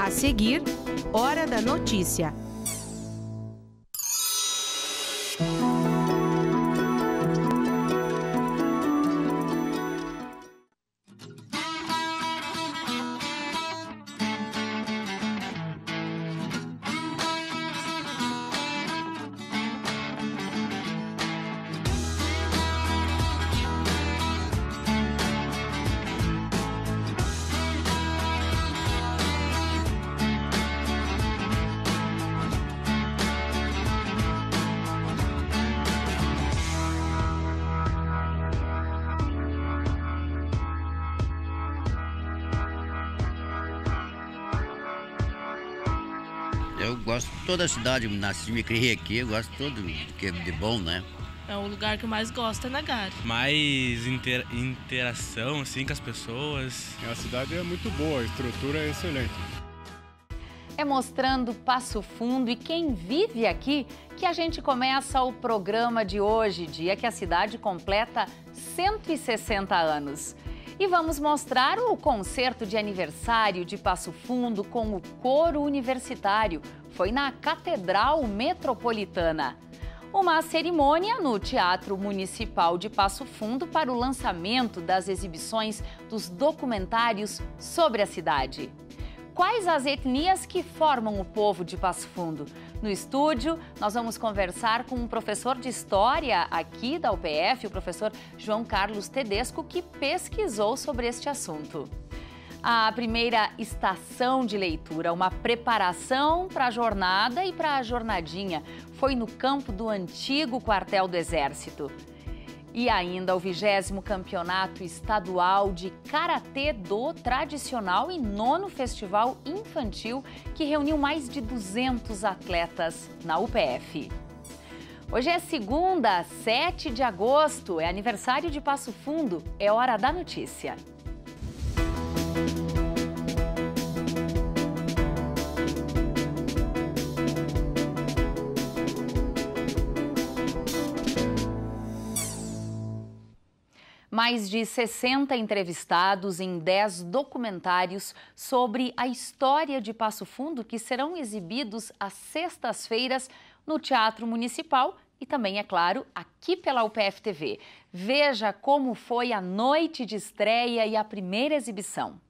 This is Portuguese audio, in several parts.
A seguir, Hora da Notícia. Eu gosto de toda a cidade, nasci e me criei aqui, eu gosto de tudo que é de bom, né? É o lugar que eu mais gosto, é Nagara. Mais interação assim com as pessoas. A cidade é muito boa, a estrutura é excelente. É mostrando Passo Fundo e quem vive aqui que a gente começa o programa de hoje, dia que a cidade completa 160 anos. E vamos mostrar o concerto de aniversário de Passo Fundo com o coro universitário. Foi na Catedral Metropolitana. Uma cerimônia no Teatro Municipal de Passo Fundo para o lançamento das exibições dos documentários sobre a cidade. Quais as etnias que formam o povo de Passo Fundo? No estúdio, nós vamos conversar com um professor de História aqui da UPF, o professor João Carlos Tedesco, que pesquisou sobre este assunto. A primeira estação de leitura, uma preparação para a jornada e para a jornadinha, foi no campo do antigo quartel do Exército. E ainda o 20º Campeonato Estadual de Karatê do Tradicional e 9º Festival Infantil, que reuniu mais de 200 atletas na UPF. Hoje é segunda, 7 de agosto, é aniversário de Passo Fundo, é hora da notícia. Mais de 60 entrevistados em 10 documentários sobre a história de Passo Fundo que serão exibidos às sextas-feiras no Teatro Municipal e também, é claro, aqui pela UPF TV. Veja como foi a noite de estreia e a primeira exibição.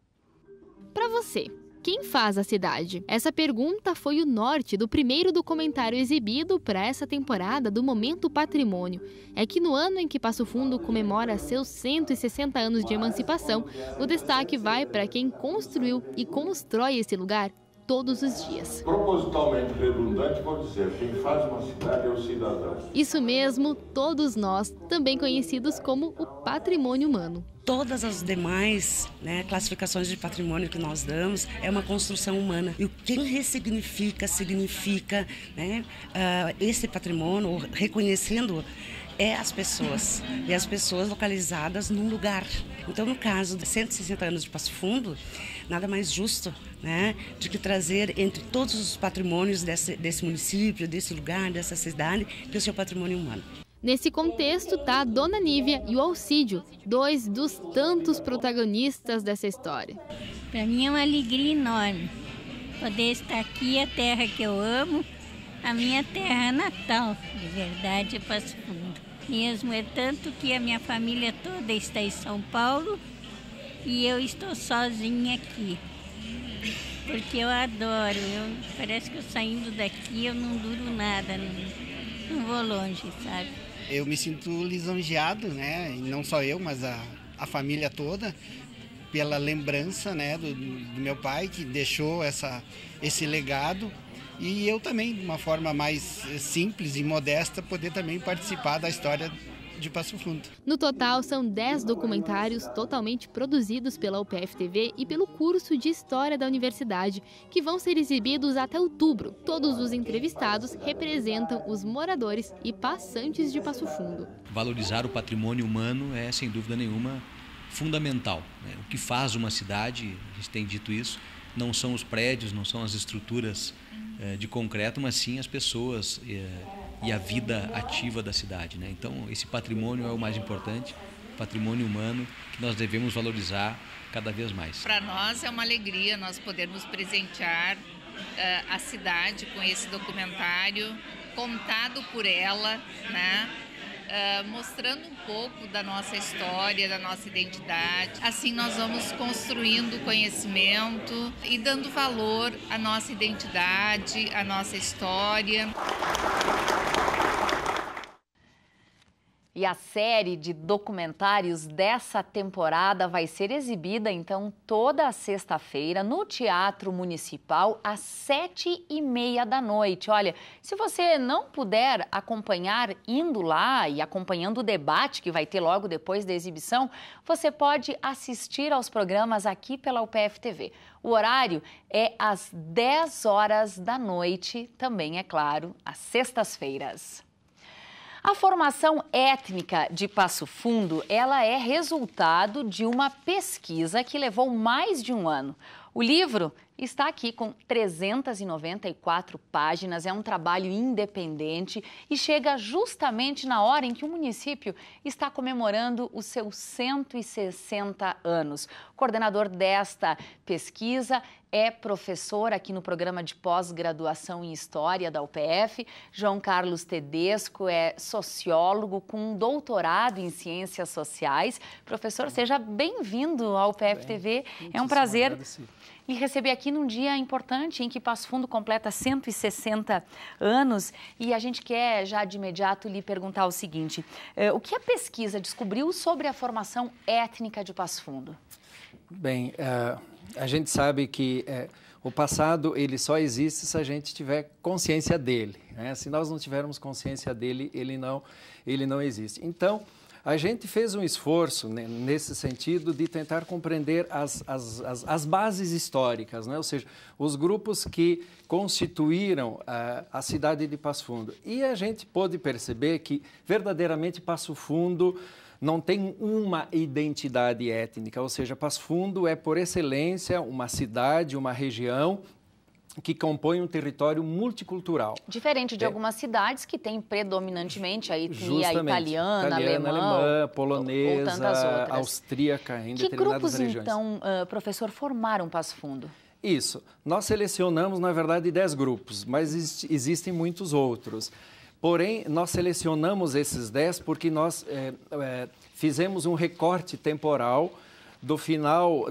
Para você, quem faz a cidade? Essa pergunta foi o norte do primeiro documentário exibido para essa temporada do Momento Patrimônio. É que no ano em que Passo Fundo comemora seus 160 anos de emancipação, o destaque vai para quem construiu e constrói esse lugar todos os dias. Propositalmente redundante, vou dizer, quem faz uma cidade é o cidadão. Isso mesmo, todos nós, também conhecidos como o patrimônio humano. Todas as demais classificações de patrimônio que nós damos é uma construção humana. E quem ressignifica, significa esse patrimônio, reconhecendo é as pessoas. E as pessoas localizadas num lugar. Então, no caso de 160 anos de Passo Fundo, nada mais justo de que trazer entre todos os patrimônios desse município, desse lugar, dessa cidade, que o seu patrimônio humano. Nesse contexto está a Dona Nívia e o Alcídio, dois dos tantos protagonistas dessa história. Para mim é uma alegria enorme poder estar aqui, a terra que eu amo, a minha terra natal, de verdade, é Passo Fundo. Mesmo é tanto que a minha família toda está em São Paulo e eu estou sozinha aqui. Porque eu adoro, parece que eu saindo daqui eu não duro nada, não vou longe, sabe? Eu me sinto lisonjeado, e não só eu, mas a família toda, pela lembrança do meu pai, que deixou esse legado. E eu também, de uma forma mais simples e modesta, poder também participar da história de Passo Fundo. No total, são 10 documentários totalmente produzidos pela UPF TV e pelo curso de História da Universidade, que vão ser exibidos até outubro. Todos os entrevistados representam os moradores e passantes de Passo Fundo. Valorizar o patrimônio humano é, sem dúvida nenhuma, fundamental. O que faz uma cidade, a gente tem dito isso, não são os prédios, não são as estruturas de concreto, mas sim as pessoas e a vida ativa da cidade. Então, esse patrimônio é o mais importante, patrimônio humano que nós devemos valorizar cada vez mais. Para nós é uma alegria nós podermos presentear a cidade com esse documentário contado por ela, né? Mostrando um pouco da nossa história, da nossa identidade. Assim nós vamos construindo conhecimento e dando valor à nossa identidade, à nossa história. E a série de documentários dessa temporada vai ser exibida, então, toda a sexta-feira no Teatro Municipal, às 7h30 da noite. Olha, se você não puder acompanhar indo lá e acompanhando o debate que vai ter logo depois da exibição, você pode assistir aos programas aqui pela UPF TV. O horário é às 10 horas da noite, também, é claro, às sextas-feiras. A formação étnica de Passo Fundo, ela é resultado de uma pesquisa que levou mais de um ano. O livro está aqui com 394 páginas, é um trabalho independente e chega justamente na hora em que o município está comemorando os seus 160 anos. O coordenador desta pesquisa é professor aqui no programa de pós-graduação em História da UPF. João Carlos Tedesco é sociólogo com um doutorado em Ciências Sociais. Professor, seja bem-vindo ao UPF TV. É um prazer lhe receber aqui num dia importante em que Passo Fundo completa 160 anos. E a gente quer já de imediato lhe perguntar o seguinte: o que a pesquisa descobriu sobre a formação étnica de Passo Fundo? Bem, a gente sabe que o passado ele só existe se a gente tiver consciência dele, né? Se nós não tivermos consciência dele, ele não existe. Então, a gente fez um esforço, né, nesse sentido de tentar compreender as bases históricas, né? Ou seja, os grupos que constituíram a cidade de Passo Fundo. E a gente pôde perceber que verdadeiramente Passo Fundo não tem uma identidade étnica, ou seja, Passo Fundo é por excelência uma cidade, uma região que compõe um território multicultural. Diferente de algumas cidades que têm predominantemente a etnia italiana, alemã, polonesa, ou tantas outras. Austríaca, em determinadas grupos, regiões. Que grupos, então, professor, formaram Passo Fundo? Isso. Nós selecionamos, na verdade, 10 grupos, mas existem muitos outros. Porém, nós selecionamos esses 10 porque nós fizemos um recorte temporal do final,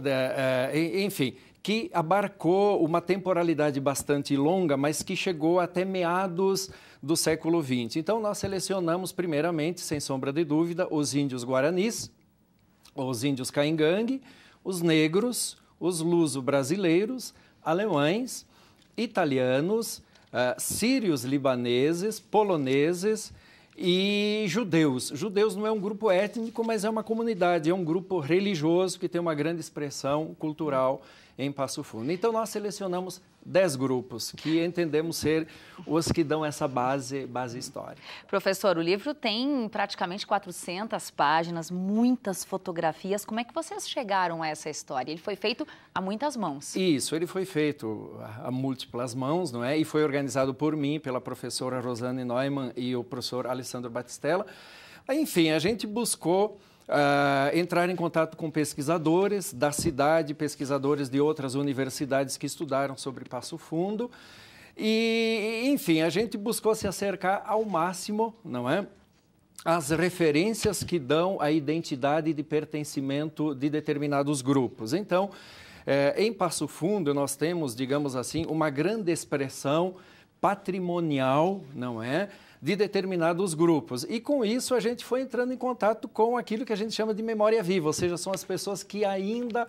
enfim, que abarcou uma temporalidade bastante longa, mas que chegou até meados do século XX. Então, nós selecionamos, primeiramente, sem sombra de dúvida, os índios guaranis, os índios caingangue, os negros, os luso-brasileiros, alemães, italianos, sírios libaneses, poloneses e judeus. Judeus não é um grupo étnico, mas é uma comunidade, é um grupo religioso que tem uma grande expressão cultural em Passo Fundo. Então, nós selecionamos 10 grupos que entendemos ser os que dão essa base histórica. Professor, o livro tem praticamente 400 páginas, muitas fotografias. Como é que vocês chegaram a essa história? Ele foi feito a muitas mãos. Isso, ele foi feito a múltiplas mãos, não é? E foi organizado por mim, pela professora Rosane Neumann e o professor Alessandro Batistella. Enfim, a gente buscou entrar em contato com pesquisadores da cidade, pesquisadores de outras universidades que estudaram sobre Passo Fundo. E, enfim, a gente buscou se acercar ao máximo, não é? As referências que dão a identidade de pertencimento de determinados grupos. Então, em Passo Fundo, nós temos, digamos assim, uma grande expressão patrimonial, não é? De determinados grupos. E com isso a gente foi entrando em contato com aquilo que a gente chama de memória viva, ou seja, são as pessoas que ainda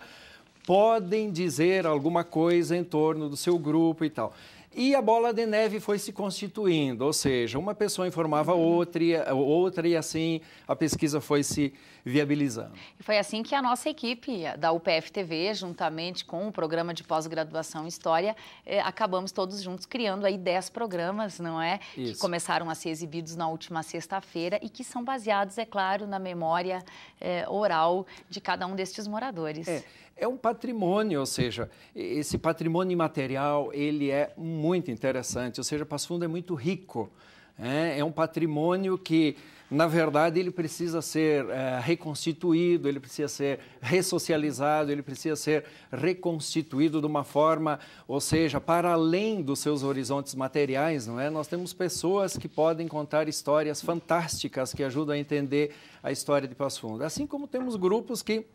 podem dizer alguma coisa em torno do seu grupo e tal. E a bola de neve foi se constituindo, ou seja, uma pessoa informava outra e assim a pesquisa foi se viabilizando. E foi assim que a nossa equipe da UPF TV, juntamente com o programa de pós-graduação em História, acabamos todos juntos criando aí 10 programas, não é? Isso. Que começaram a ser exibidos na última sexta-feira e que são baseados, é claro, na memória oral de cada um destes moradores. É um patrimônio, ou seja, esse patrimônio imaterial, ele é muito interessante, ou seja, Passo Fundo é muito rico É um patrimônio que, na verdade, ele precisa ser reconstituído, ele precisa ser ressocializado, ele precisa ser reconstituído de uma forma, ou seja, para além dos seus horizontes materiais, não é? Nós temos pessoas que podem contar histórias fantásticas que ajudam a entender a história de Passo Fundo. Assim como temos grupos que,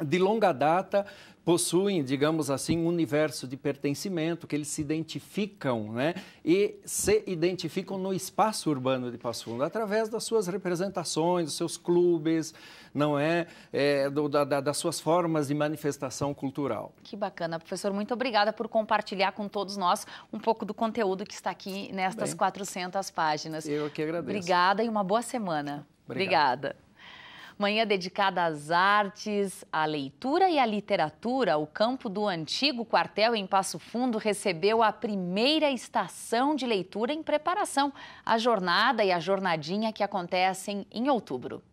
de longa data, possuem, digamos assim, um universo de pertencimento, que eles se identificam, né? E se identificam no espaço urbano de Passo Fundo, através das suas representações, dos seus clubes, não é? Das suas formas de manifestação cultural. Que bacana, professor. Muito obrigada por compartilhar com todos nós um pouco do conteúdo que está aqui nestas 400 páginas. Eu que agradeço. Obrigada e uma boa semana. Obrigada. Manhã dedicada às artes, à leitura e à literatura, o campo do antigo quartel em Passo Fundo recebeu a primeira estação de leitura em preparação à jornada e à jornadinha que acontecem em outubro.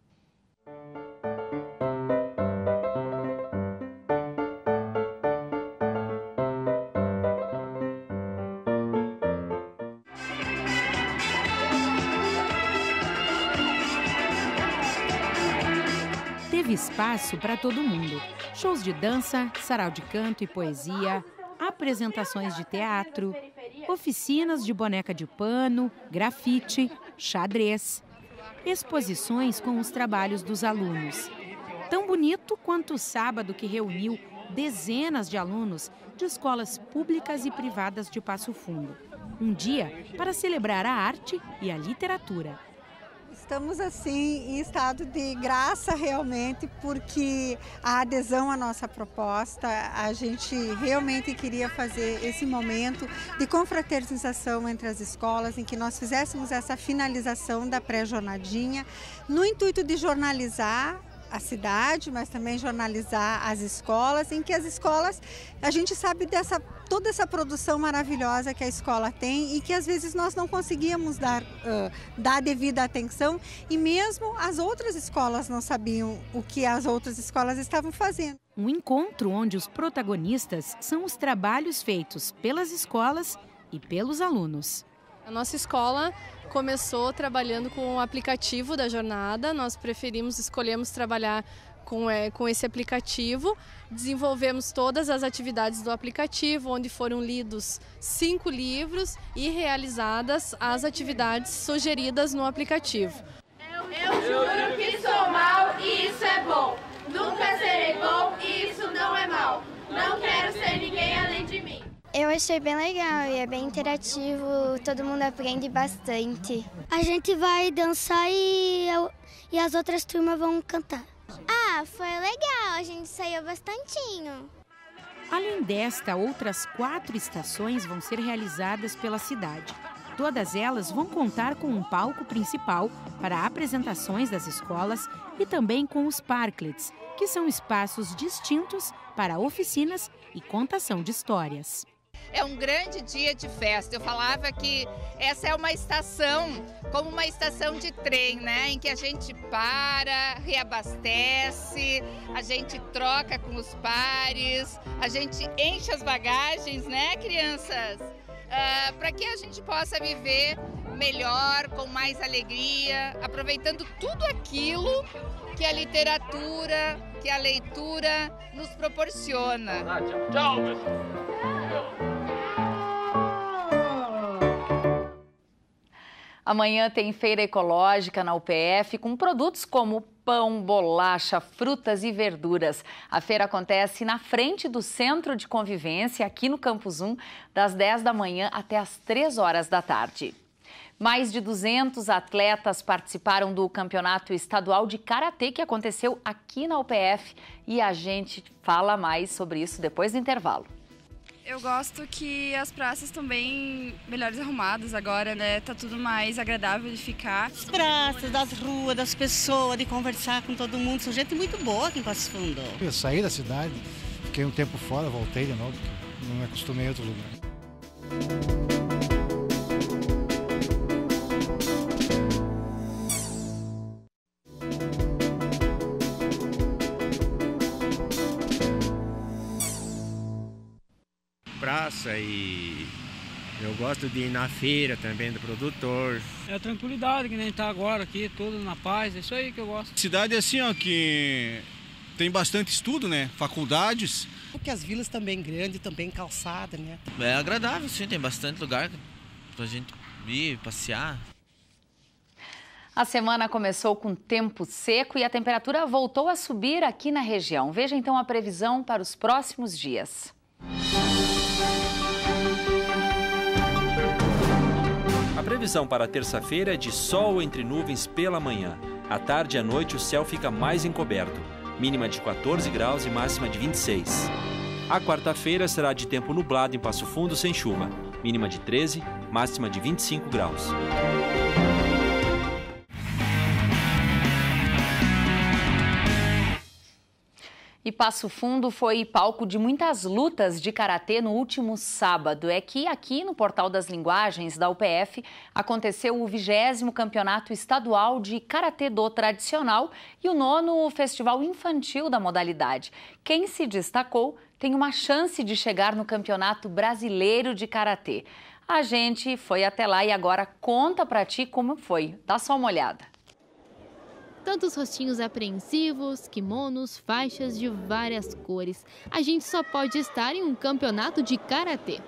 Teve espaço para todo mundo. Shows de dança, sarau de canto e poesia, apresentações de teatro, oficinas de boneca de pano, grafite, xadrez, exposições com os trabalhos dos alunos. Tão bonito quanto o sábado que reuniu dezenas de alunos de escolas públicas e privadas de Passo Fundo. Um dia para celebrar a arte e a literatura. Estamos, assim, em estado de graça, realmente, porque a adesão à nossa proposta, a gente realmente queria fazer esse momento de confraternização entre as escolas, em que nós fizéssemos essa finalização da pré-jornadinha, no intuito de jornalizar a cidade, mas também jornalizar as escolas, em que as escolas, a gente sabe toda essa produção maravilhosa que a escola tem e que às vezes nós não conseguíamos dar devida atenção, e mesmo as outras escolas não sabiam o que as outras escolas estavam fazendo. Um encontro onde os protagonistas são os trabalhos feitos pelas escolas e pelos alunos. A nossa escola começou trabalhando com o aplicativo da jornada, nós escolhemos trabalhar com esse aplicativo, desenvolvemos todas as atividades do aplicativo, onde foram lidos 5 livros e realizadas as atividades sugeridas no aplicativo. Eu juro que sou mal e isso é bom, nunca serei bom e isso não é mal, não quero ser ninguém além de mim. Eu achei bem legal e é bem interativo, todo mundo aprende bastante. A gente vai dançar e as outras turmas vão cantar. Ah, foi legal, a gente saiu bastantinho. Além desta, outras 4 estações vão ser realizadas pela cidade. Todas elas vão contar com um palco principal para apresentações das escolas e também com os parklets, que são espaços distintos para oficinas e contação de histórias. É um grande dia de festa. Eu falava que essa é uma estação, como uma estação de trem, né? Em que a gente para, reabastece, a gente troca com os pares, a gente enche as bagagens, né, crianças? Para que a gente possa viver melhor, com mais alegria, aproveitando tudo aquilo que a literatura, que a leitura nos proporciona. Tchau, Amanhã tem feira ecológica na UPF com produtos como pão, bolacha, frutas e verduras. A feira acontece na frente do Centro de Convivência, aqui no Campus 1, das 10 da manhã até as 3 horas da tarde. Mais de 200 atletas participaram do Campeonato Estadual de Karatê que aconteceu aqui na UPF e a gente fala mais sobre isso depois do intervalo. Eu gosto que as praças estão bem melhores arrumadas agora, né? Tá tudo mais agradável de ficar. As praças, das ruas, das pessoas, de conversar com todo mundo. São gente muito boa aqui em Passo Fundo. Eu saí da cidade, fiquei um tempo fora, voltei de novo, porque não me acostumei a outro lugar. Praça e Eu gosto de ir na feira também do produtor. É a tranquilidade que nem tá agora aqui, tudo na paz, é isso aí que eu gosto. Cidade assim, ó, que tem bastante estudo, né? Faculdades. Porque as vilas também grandes, também calçada, né? É agradável, sim, tem bastante lugar pra gente ir, passear. A semana começou com tempo seco e a temperatura voltou a subir aqui na região. Veja então a previsão para os próximos dias. A previsão para terça-feira é de sol entre nuvens pela manhã. À tarde e à noite o céu fica mais encoberto. Mínima de 14 graus e máxima de 26. A quarta-feira será de tempo nublado em Passo Fundo sem chuva. Mínima de 13, máxima de 25 graus. E Passo Fundo foi palco de muitas lutas de karatê no último sábado. É que aqui no Portal das Linguagens da UPF aconteceu o 20º Campeonato Estadual de Karatê do Tradicional e o 9º Festival Infantil da modalidade. Quem se destacou tem uma chance de chegar no Campeonato Brasileiro de Karatê. A gente foi até lá e agora conta pra ti como foi. Dá só uma olhada. Tantos rostinhos apreensivos, kimonos, faixas de várias cores. A gente só pode estar em um campeonato de karatê.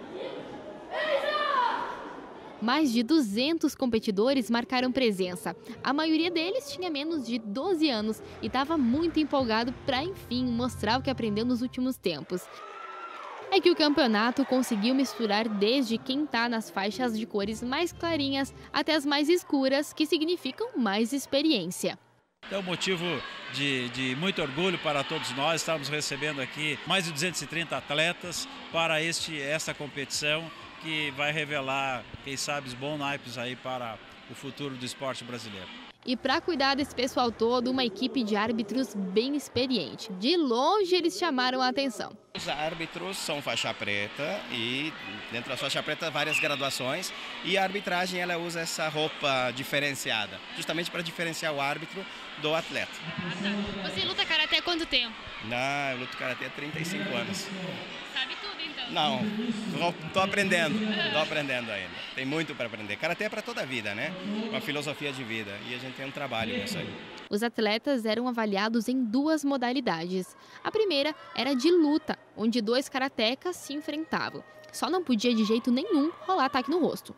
Mais de 200 competidores marcaram presença. A maioria deles tinha menos de 12 anos e estava muito empolgado para, enfim, mostrar o que aprendeu nos últimos tempos. É que o campeonato conseguiu misturar desde quem está nas faixas de cores mais clarinhas até as mais escuras, que significam mais experiência. É um motivo de muito orgulho para todos nós. Estamos recebendo aqui mais de 230 atletas para essa competição que vai revelar, quem sabe, bons naipes aí para o futuro do esporte brasileiro. E para cuidar desse pessoal todo, uma equipe de árbitros bem experiente. De longe eles chamaram a atenção. Os árbitros são faixa preta e dentro da faixa preta várias graduações e a arbitragem ela usa essa roupa diferenciada, justamente para diferenciar o árbitro do atleta. Você luta karatê há quanto tempo? Não, eu luto karatê há 35 anos. Sabe tudo então? Não, estou aprendendo ainda. Tem muito para aprender. Karatê é para toda a vida, né? Uma filosofia de vida e a gente tem um trabalho nisso aí. Os atletas eram avaliados em 2 modalidades. A primeira era de luta, onde 2 karatecas se enfrentavam. Só não podia de jeito nenhum rolar ataque no rosto.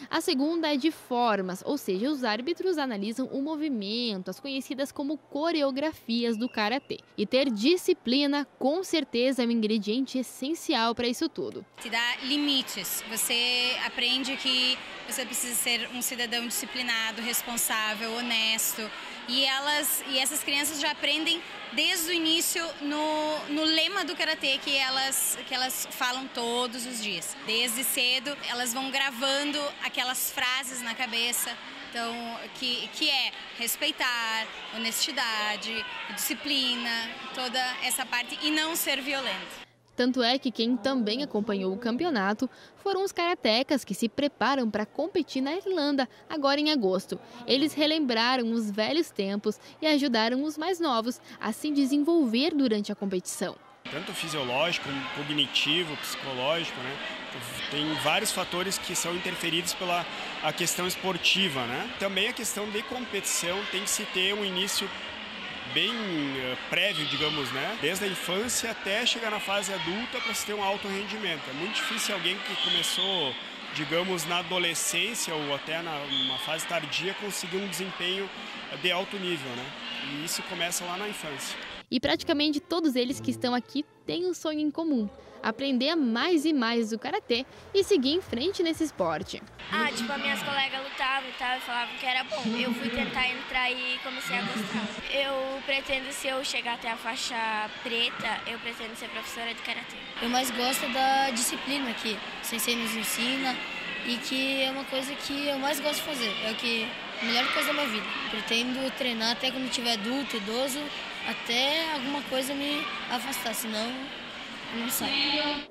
A segunda é de formas, ou seja, os árbitros analisam o movimento, as conhecidas como coreografias do karatê. E ter disciplina, com certeza, é um ingrediente essencial para isso tudo. Te dá limites, você aprende que você precisa ser um cidadão disciplinado, responsável, honesto. E essas crianças já aprendem desde o início no lema do karatê que elas falam todos os dias. Desde cedo elas vão gravando aquelas frases na cabeça, então que é respeitar, honestidade, disciplina, toda essa parte e não ser violento. Tanto é que quem também acompanhou o campeonato foram os karatecas que se preparam para competir na Irlanda, agora em agosto. Eles relembraram os velhos tempos e ajudaram os mais novos a se desenvolver durante a competição. Tanto fisiológico, cognitivo, psicológico, né? Tem vários fatores que são interferidos pela a questão esportiva, né? Também a questão de competição tem que se ter um início bem prévio, digamos, né? Desde a infância até chegar na fase adulta para se ter um alto rendimento. É muito difícil alguém que começou, digamos, na adolescência ou até numa fase tardia conseguir um desempenho de alto nível, né? E isso começa lá na infância. E praticamente todos eles que estão aqui têm um sonho em comum: aprender mais e mais o karatê e seguir em frente nesse esporte. Tipo, as minhas colegas lutavam e falavam que era bom. Eu fui tentar entrar e comecei a gostar. Eu pretendo, se eu chegar até a faixa preta, eu pretendo ser professora de karatê. Eu mais gosto da disciplina que o sensei nos ensina e que é uma coisa que eu mais gosto de fazer. É a melhor coisa da minha vida. Pretendo treinar até quando tiver adulto, idoso, até alguma coisa me afastar, senão não sai.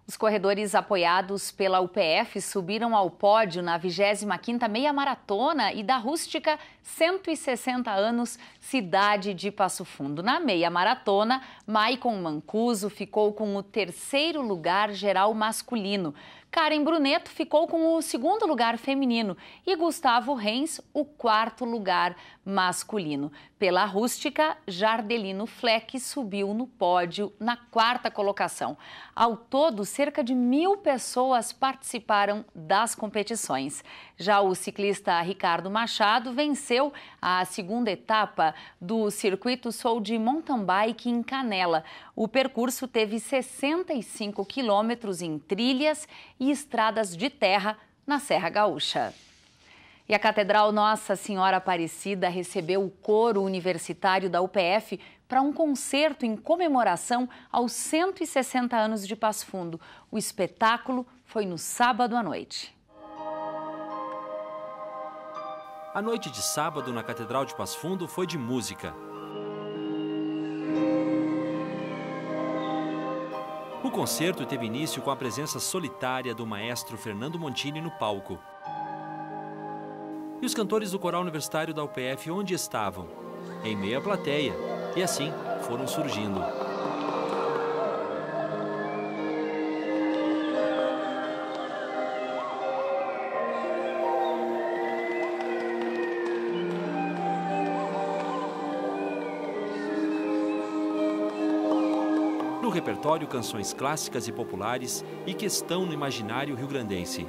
Os corredores apoiados pela UPF subiram ao pódio na 25ª Meia Maratona e da rústica 160 anos Cidade de Passo Fundo. Na Meia Maratona, Maicon Mancuso ficou com o 3º lugar geral masculino. Karen Bruneto ficou com o 2º lugar feminino e Gustavo Reis o 4º lugar masculino. Pela rústica, Jardelino Fleck subiu no pódio na 4ª colocação. Ao todo, cerca de 1000 pessoas participaram das competições. Já o ciclista Ricardo Machado venceu a 2ª etapa do circuito Sul de Mountain Bike em Canela. O percurso teve 65 quilômetros em trilhas e estradas de terra na Serra Gaúcha. E a Catedral Nossa Senhora Aparecida recebeu o coro universitário da UPF para um concerto em comemoração aos 160 anos de Passo Fundo. O espetáculo foi no sábado à noite. A noite de sábado na Catedral de Passo Fundo foi de música. O concerto teve início com a presença solitária do maestro Fernando Montini no palco. E os cantores do coral universitário da UPF onde estavam? Em meio à plateia. E assim foram surgindo. No repertório, canções clássicas e populares e que estão no imaginário rio-grandense.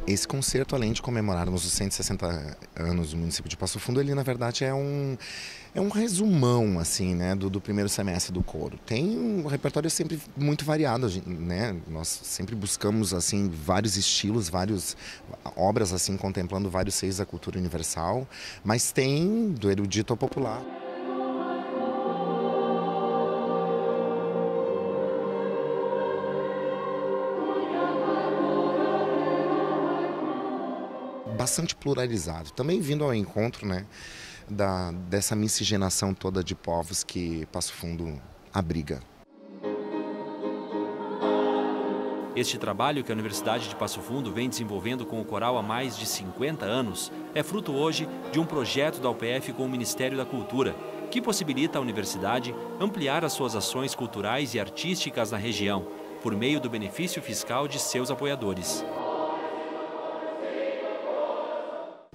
Esse concerto, além de comemorarmos os 160 anos do município de Passo Fundo, ele na verdade é um resumão assim, né, do primeiro semestre do coro. Tem um repertório sempre muito variado, né? Nós sempre buscamos assim vários estilos, várias obras assim contemplando vários seios da cultura universal, mas tem do erudito ao popular. Bastante pluralizado, também vindo ao encontro, né, dessa miscigenação toda de povos que Passo Fundo abriga. Este trabalho que a Universidade de Passo Fundo vem desenvolvendo com o coral há mais de 50 anos é fruto hoje de um projeto da UPF com o Ministério da Cultura, que possibilita à universidade ampliar as suas ações culturais e artísticas na região, por meio do benefício fiscal de seus apoiadores.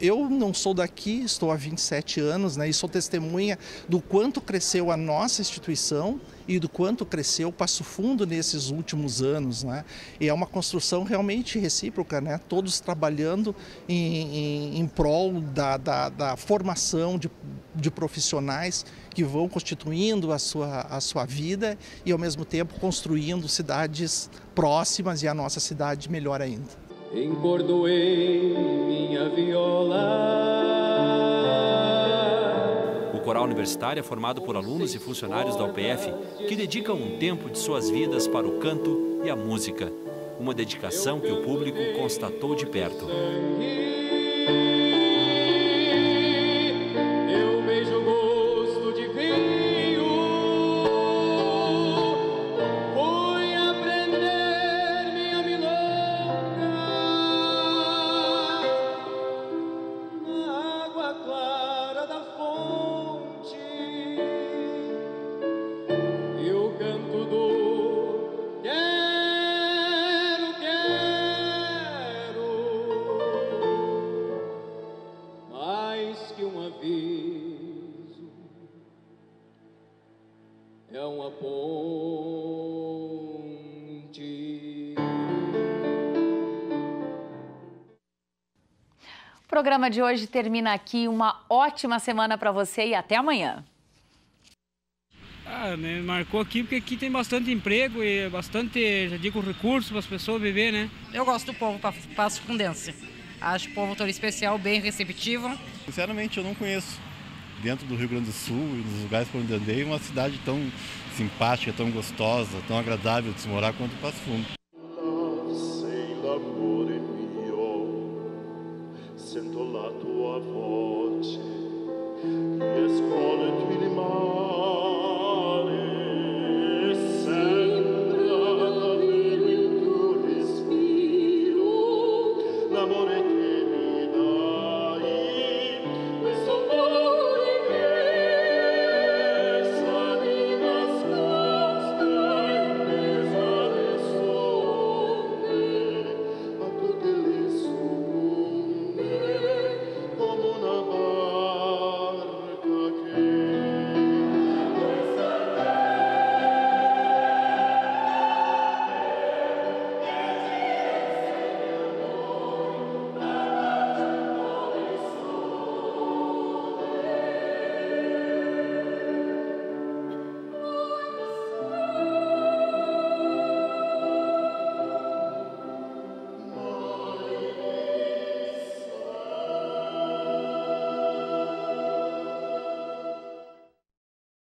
Eu não sou daqui, estou há 27 anos, né, e sou testemunha do quanto cresceu a nossa instituição e do quanto cresceu Passo Fundo nesses últimos anos, né? E é uma construção realmente recíproca, né? Todos trabalhando em prol da formação de profissionais que vão constituindo a sua vida e, ao mesmo tempo, construindo cidades próximas e a nossa cidade melhor ainda. Encordoei minha viola. O coral universitário é formado por alunos e funcionários da UPF que dedicam um tempo de suas vidas para o canto e a música. Uma dedicação que o público constatou de perto. Eu vejo o gosto de vinho. Fui aprender minha milonga na água clara da fonte. E o canto do quero, quero programa de hoje termina aqui. Uma ótima semana para você e até amanhã. Me marcou aqui porque aqui tem bastante emprego e bastante, já digo, recursos para as pessoas viver, né? Eu gosto do povo passofundense. Acho o povo todo especial, bem receptivo. Sinceramente, eu não conheço. Dentro do Rio Grande do Sul e nos lugares por onde andei, uma cidade tão simpática, tão gostosa, tão agradável de se morar quanto Passo Fundo. Sento la tua voce, e